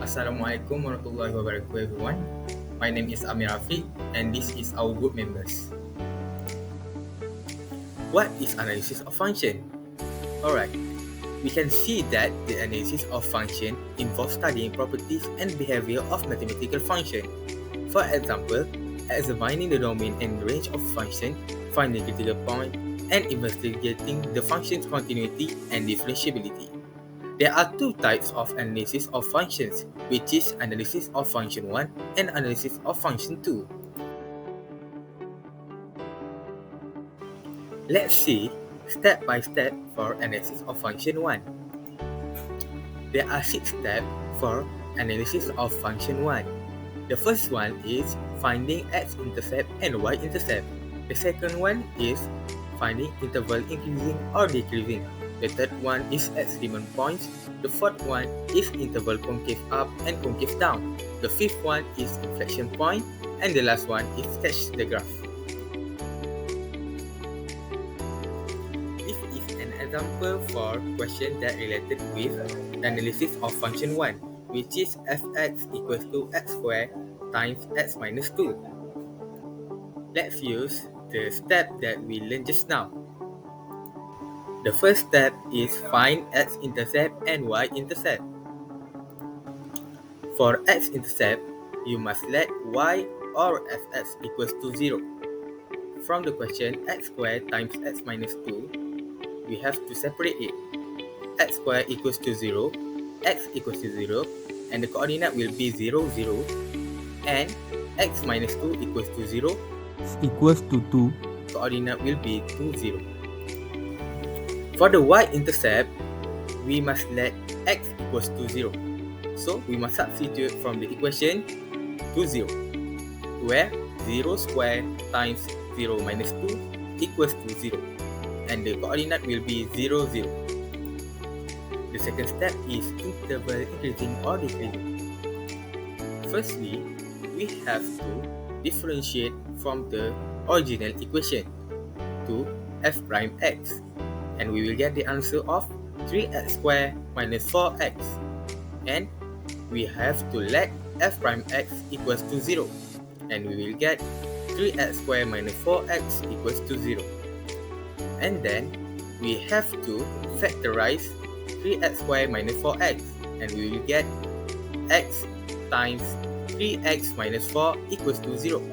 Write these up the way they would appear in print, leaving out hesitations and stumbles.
Assalamualaikum warahmatullahi wabarakatuh, everyone. My name is Amir Rafiq, and this is our group members. What is analysis of function? Alright, we can see that the analysis of function involves studying properties and behavior of mathematical function. For example, examining the domain and range of function, finding critical point, and investigating the function's continuity and differentiability. There are two types of analysis of functions, which is analysis of function 1 and analysis of function 2. Let's see step by step for analysis of function 1. There are 6 steps for analysis of function 1. The first one is finding x-intercept and y-intercept. The second one is finding interval increasing or decreasing. The third one is experiment points. The fourth one is interval concave up and concave down. The fifth one is inflection point. And the last one is sketch the graph. This is an example for question that related with analysis of function 1, which is fx equals to x squared times x minus 2. Let's use the step that we learned just now. The first step is find x-intercept and y-intercept. For x-intercept, you must let y or fx equals to 0. From the question x squared times x minus 2, we have to separate it. X squared equals to 0, x equals to 0, and the coordinate will be 0, 0, and x minus 2 equals to 0, equals to 2. Coordinate will be 2, 0. For the y-intercept, we must let x equals to 0. So, we must substitute from the equation to 0, where 0 squared times 0 minus 2 equals to 0, and the coordinate will be 0, 0. The second step is interval increasing or decreasing. Firstly, we have to differentiate from the original equation to f prime x, and we will get the answer of 3x squared minus 4x, and we have to let f prime x equals to 0, and we will get 3x squared minus 4x equals to 0. And then we have to factorize 3x squared minus 4x, and we will get x times 3x minus 4 equals to 0.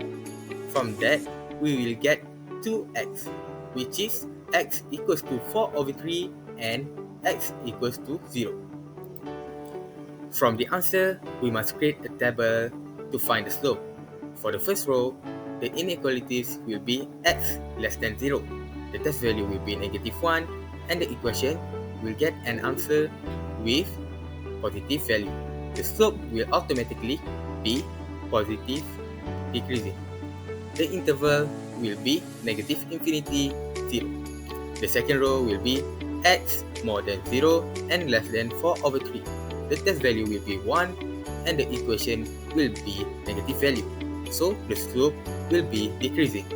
From that, we will get 2x, which is x equals to 4 over 3 and x equals to 0. From the answer, we must create a table to find the slope. For the first row, the inequalities will be x less than 0. The test value will be negative 1, and the equation will get an answer with positive value. The slope will automatically be positive decreasing. The interval will be negative infinity 0. The second row will be x more than 0 and less than 4 over 3. The test value will be 1, and the equation will be negative value. So, the slope will be decreasing.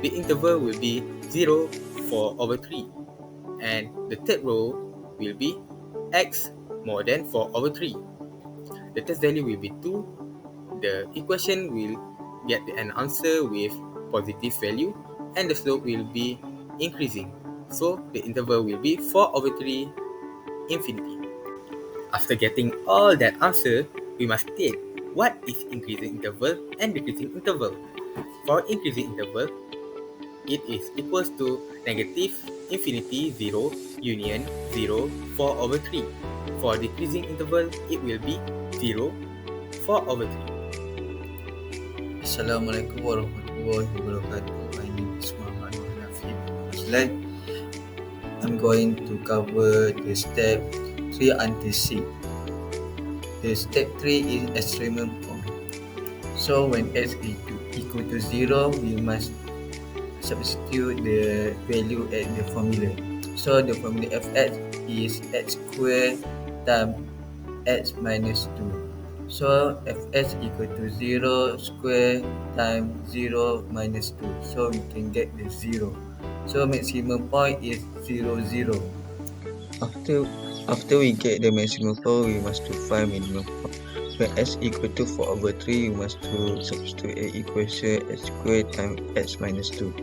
The interval will be 0, 4 over 3. And the third row will be x more than 4 over 3. The test value will be 2. The equation will get an answer with positive value, and the slope will be increasing. So, the interval will be 4 over 3 infinity. After getting all that answer, we must state what is increasing interval and decreasing interval. For increasing interval, it is equals to negative infinity 0 union 0 4 over 3. For decreasing interval, it will be 0 4 over 3. Assalamualaikum warahmatullahi wabarakatuh. My name is Muhammad Rafiq. I'm going to cover the step 3 until 6. The step 3 is experiment point. So when x is equal to 0, we must substitute the value at the formula. So the formula fx is x squared times x minus 2. So fx equal to 0 square times 0 minus 2. So we can get the 0. So maximum point is 0, 0. After we get the maximum point, we must to find minimum point. when s equal to 4 over 3, we must to substitute a equation x squared times x minus 2.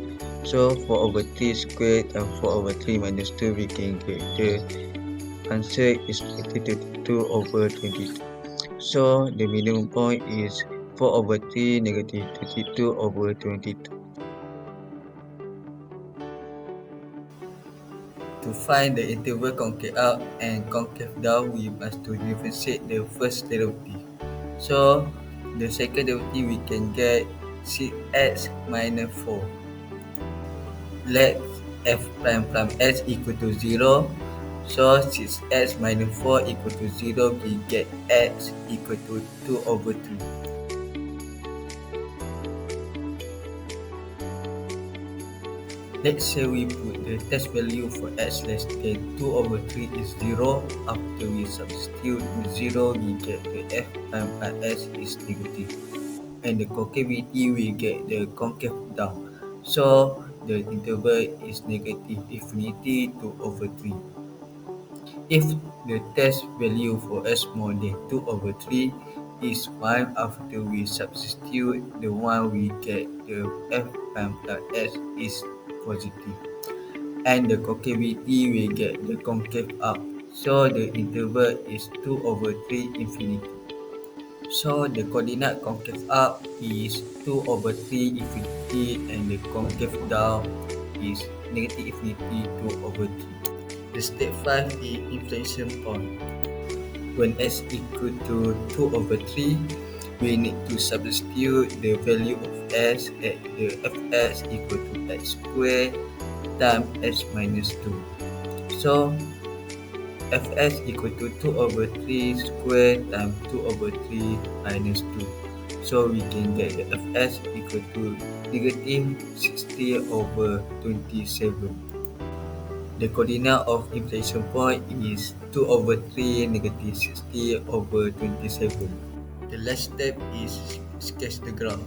So 4 over 3 squared times 4 over 3 minus 2, we can get the answer is 32 over 22. So the minimum point is 4 over 3 negative 32 over 22. To find the interval concave up and concave down, we must to differentiate the first derivative. So the second derivative we can get 6x minus 4. Let f prime prime s equal to 0. So 6x minus 4 equal to 0, we get x equal to 2 over 3. Let's say we put the test value for x less than 2 over 3 is 0. After we substitute 0, we get the f prime prime s is negative. And the concavity, we get the concave down. So the interval is negative infinity to over 3. If the test value for s more than 2 over 3 is 1, after we substitute the 1, we get the f prime plus s is positive. And the concavity, we get the concave up. So the interval is 2 over 3 infinity. So the coordinate concave up is 2 over 3 infinity, and the concave down is negative infinity 2 over 3. The step 5 is inflection point. When s equal to 2 over 3, we need to substitute the value of s at the fs equal to x squared times s minus 2. So fs equal to 2 over 3 squared times 2 over 3 minus 2. So we can get the fs equal to negative 60 over 27. The coordinate of inflection point is 2 over 3 negative 60 over 27. The last step is sketch the graph.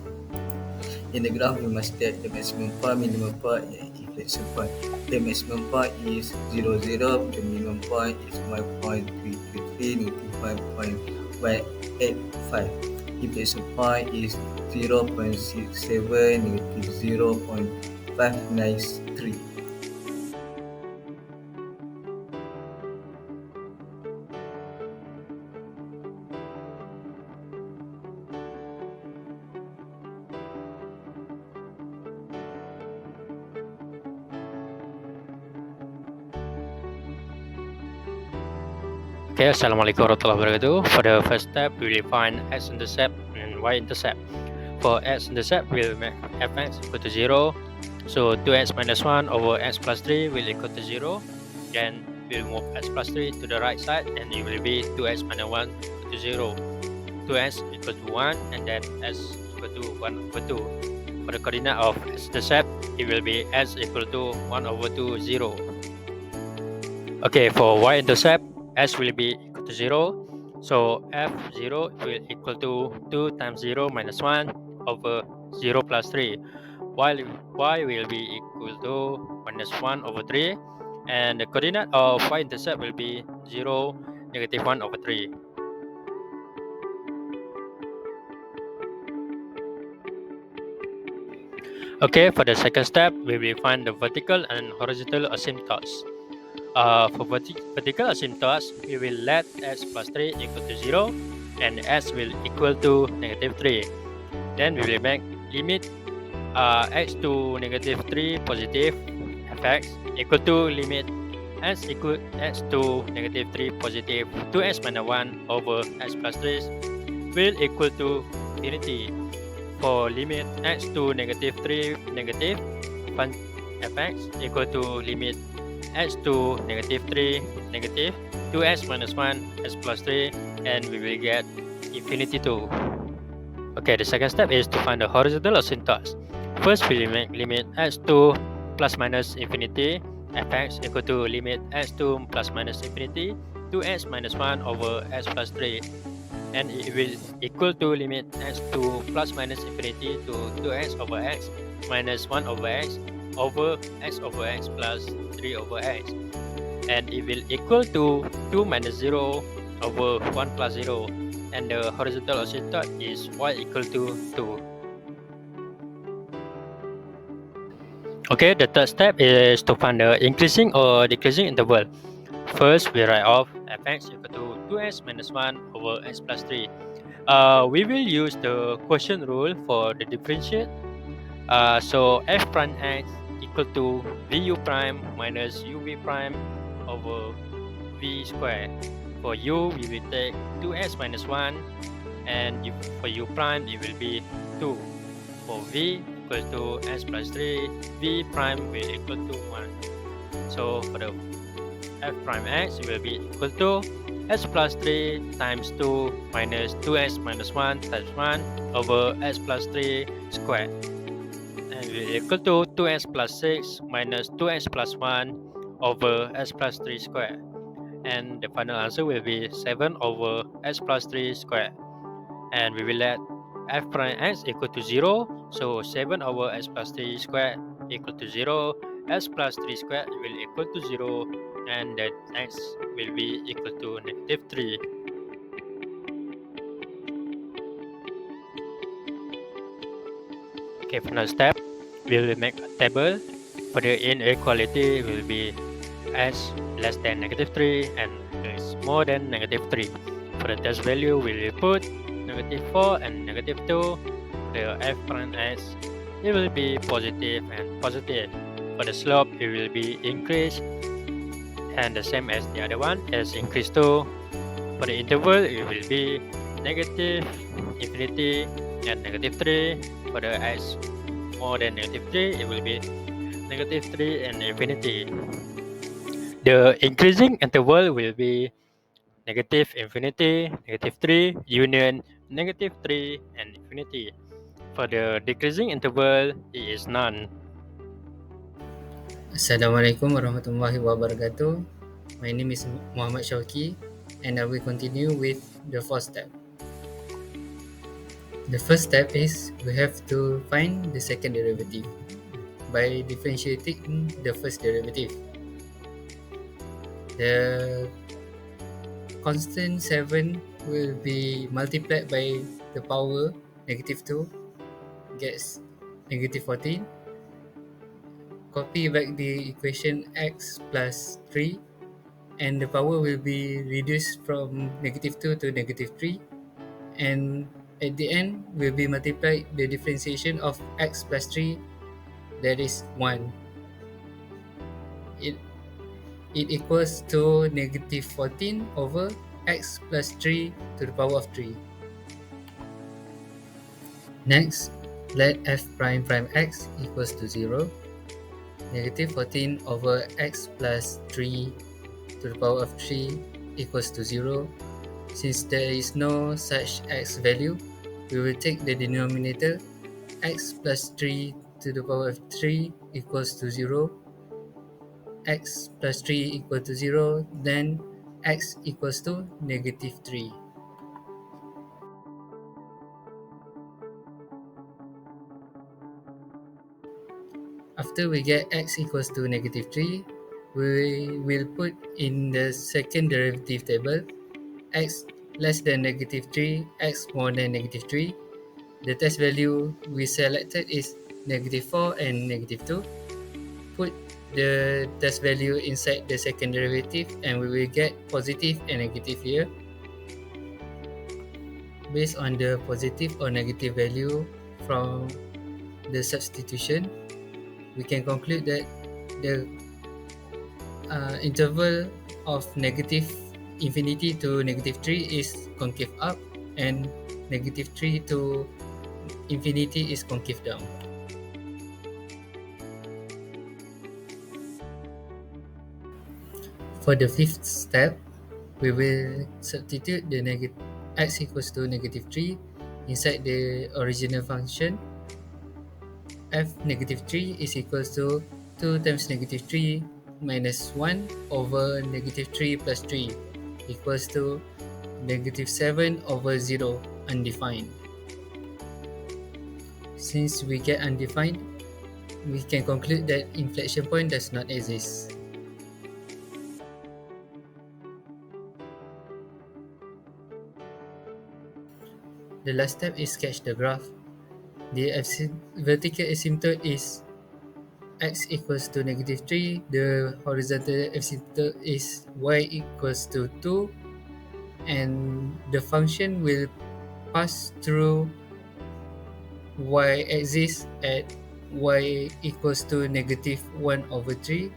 In the graph, we must take the maximum point, minimum point, and inflection point. The maximum point is 0, 0. The minimum point is 1.333, negative 1.185. Inflection point is 0.67, negative 0.593. Okay, Assalamualaikum warahmatullahi wabarakatuh. For the first step, we will find x-intercept and y-intercept. For x-intercept, we will make fx equal to 0. So 2x minus 1 over x plus 3 will equal to 0. Then we'll move x plus 3 to the right side, and it will be 2x minus 1 equal to 0. 2x equal to 1, and then s equal to 1 over 2. For the coordinate of x-intercept, it will be s equal to 1 over 2, 0. Okay, for y-intercept, s will be equal to 0. So f0 will equal to 2 times 0 minus 1 over 0 plus 3. While y will be equal to minus 1 over 3. And the coordinate of y-intercept will be 0, negative 1 over 3. Okay, for the second step, we will find the vertical and horizontal asymptotes. For vertical asymptotes, we will let s plus 3 equal to 0 and s will equal to negative 3. Then we will make limit x to negative 3 positive fx equal to limit s equal x to negative 3 positive 2x minus 1 over x plus 3 will equal to infinity. For limit x to negative 3 negative fx equal to limit x to negative 3 negative 2x minus 1 x plus 3, and we will get infinity 2. Okay, the second step is to find the horizontal asymptotes. First, we will make limit x to plus minus infinity fx equal to limit x to plus minus infinity 2x minus 1 over x plus 3, and it will equal to limit x to plus minus infinity to 2x over x minus 1 over x over x plus 3 over x, and it will equal to 2 minus 0 over 1 plus 0. and the horizontal asymptote is y equal to 2. Okay, the third step is to find the increasing or decreasing interval. First, we write off fx equal to 2s minus 1 over s plus 3. We will use the quotient rule for the differentiate. So f prime x equal to vu prime minus uv prime over v squared. For u, we will take 2s minus 1, and for u prime, it will be 2. For v equals to s plus 3, v prime will equal to 1. So for the f prime x, it will be equal to s plus 3 times 2 minus 2s minus 1 times 1 over s plus 3 squared. And will equal to 2s plus 6 minus 2s plus 1 over s plus 3 squared. And the final answer will be 7 over s plus 3 squared. And we will let f prime x equal to 0. So 7 over s plus 3 squared equal to 0. S plus 3 squared will equal to 0. And that x will be equal to negative 3. Okay, final step, we will make a table. For the inequality will be s less than negative 3 and is more than negative 3. For the test value, we will put negative 4 and negative 2. The f prime x, it will be positive and positive. For the slope, it will be increased and the same as the other one as increase 2. For the interval, it will be negative, infinity, and negative 3. For the x more than negative 3, it will be negative 3 and infinity. The increasing interval will be negative infinity, negative 3, union, negative 3, and infinity. For the decreasing interval, it is none. Assalamualaikum warahmatullahi wabarakatuh. My name is Muhammad Shauki and I will continue with the fourth step. The first step is we have to find the second derivative by differentiating the first derivative. The constant 7 will be multiplied by the power negative 2 gets negative 14. Copy back the equation x plus 3 and the power will be reduced from negative 2 to negative 3, and at the end will be multiplied the differentiation of x plus 3, that is 1. It equals to negative 14 over x plus 3 to the power of 3. Next, let f prime prime x equals to 0. Negative 14 over x plus 3 to the power of 3 equals to 0. Since there is no such x value, we will take the denominator. X plus 3 to the power of 3 equals to 0. X plus 3 equal to 0, then x equals to negative 3. After we get x equals to negative 3, we will put in the second derivative table x less than negative 3, x more than negative 3. The test value we selected is negative 4 and negative 2. Put the test value inside the second derivative and we will get positive and negative here. Based on the positive or negative value from the substitution, we can conclude that the interval of negative infinity to negative 3 is concave up and negative 3 to infinity is concave down. For the fifth step, we will substitute the x equals to negative 3 inside the original function. F negative 3 is equals to 2 times negative 3 minus 1 over negative 3 plus 3 equals to negative 7 over 0 undefined. Since we get undefined, we can conclude that inflection point does not exist. The last step is sketch the graph. The vertical asymptote is x equals to -3. The horizontal asymptote is y equals to 2. And the function will pass through y-axis at y equals to -1/3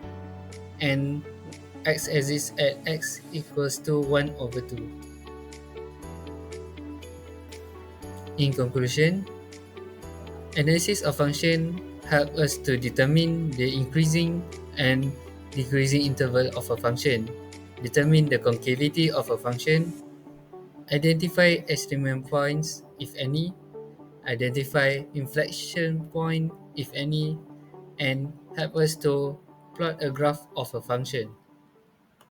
and x-axis at x equals to 1/2. In conclusion, analysis of function help us to determine the increasing and decreasing interval of a function, determine the concavity of a function, identify extreme points if any, identify inflection point if any, and help us to plot a graph of a function.